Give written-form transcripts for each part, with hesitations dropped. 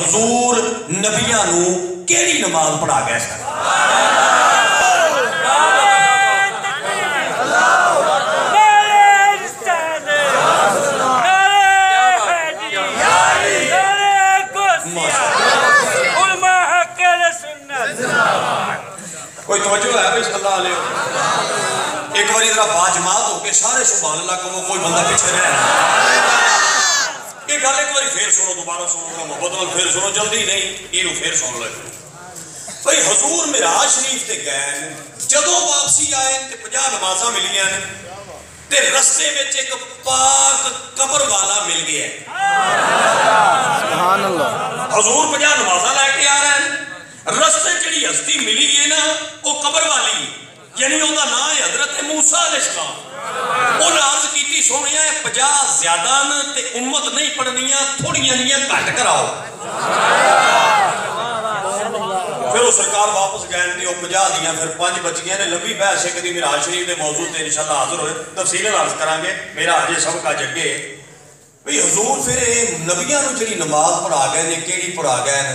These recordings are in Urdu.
حضور نبیاں نو کیڑی نماز پڑھا گئے سن؟ کوئی توجہ ہے بھائی صلی اللہ علیہ وسلم؟ ایک بار ادھر باجماعت ہو کے سارے سبحان اللہ کہو، کوئی بندہ پیچھے رہے ایک گل ایک بار پھر سنو، دوبارہ سنو، محبت نال پھر سنو، جلدی نہیں، یہ پھر سن لے بھائی حضور معراج شریف تے گئے، جدوں واپسی آئے تے 50 نمازاں ملیاں تے رستے وچ ایک پاک قبر والا مل گیا سبحان اللہ۔ حضور 50 نمازاں لے کے آ رہے ہیں، رستے جڑی ہستی ملی ہے نا وہ قبر والی، یعنی وہ نام ہے حضرت موسیٰ علیہ السلام۔ انہیں عرض کیتی سونیا 50 زیادہ تے امت نہیں پڑھنیاں، تھوڑیاں نہیں گھٹ کراؤ۔ پھر وہ سرکار واپس گئے تھے، وہ 50 دیاں پھر 5 بچ گئے نے۔ لمبی بحث ہے کدی معراج شریف کے موضوع تے انشاءاللہ حاضر ہوئے تفصیل عرض کریں گے، میرا اجے سب کا جگے بھئی حضور پھر نبیاں نو جڑی نماز پڑھا گئے نے کیڑی پڑھا گئے نے،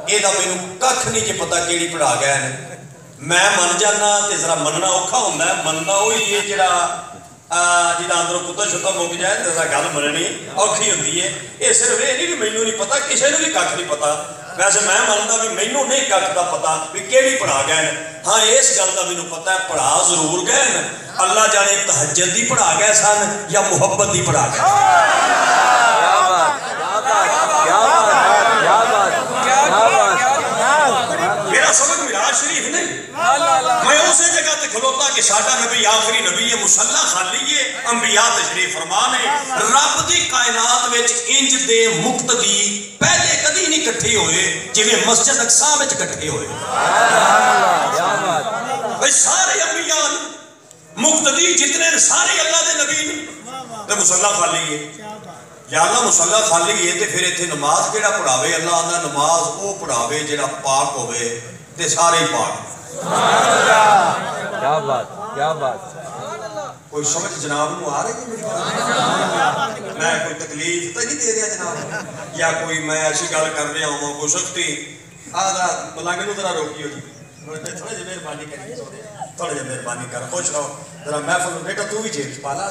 یہ دا میں ککھ نہیں کہ پتہ کیڑی پڑھا گئے نے۔ میں من جانا تے ذرا مننا اوکھا ہوندا ہے، مننا وہی ہے جڑا جہاں اندروں کتا شتا مک جائے تو گل مننی اوکھی ہوندی ہے۔ یہ صرف یہ نہیں کہ مینوں نہیں پتا، کسی نے بھی ککھ نہیں پتا۔ ویسے میں منتا بھی مینوں نہیں ککھ دا پتا بھی کیڑی پڑھا گئے، ہاں اس گل دا مینوں پتا ہے پڑھا ضرور گئے، اللہ جانے تہجد دی پڑھا گئے سن یا محبت دی پڑھا گئے۔ میرا سبق معراج شریف نہیں، میں اسے جگہ تے کھلوتا کہ ساڈا نبی آخری نبی ہے، مصلی خالی ہے، انبیاء تشریف فرمان ہے۔ رب دی کائنات وچ انج دے مقتدی پہلے کدی نہیں کٹھے ہوئے جویں مسجد اقصی وچ کٹھے ہوئے۔ بھئی سارے انبیاء مقتدی جتنے سارے اللہ دے نبی تے مصلی خالی ہے۔ یا اللہ مصلی خالی ہے تے پھر ایتھے نماز کیڑا پڑھاوے؟ اللہ آندا نماز او پڑھاوے جڑا پاک ہوئے تے سارے ہی پاک۔ کیا بات، کیا بات۔ کوئی سمجھ جناب نو آ رہی ہے میری بات؟ میں کوئی تکلیف تو نہیں دے رہا جناب، یا کوئی میں ایسی گل کر رہا ہوں کوئی سختی ملنگ نو ذرا روکی ہو جی، تھوڑے جی مہربانی کریے، تھوڑے جی مہربانی کر، خوش رہو ذرا محفل بیٹا تو بھی جیب پالا۔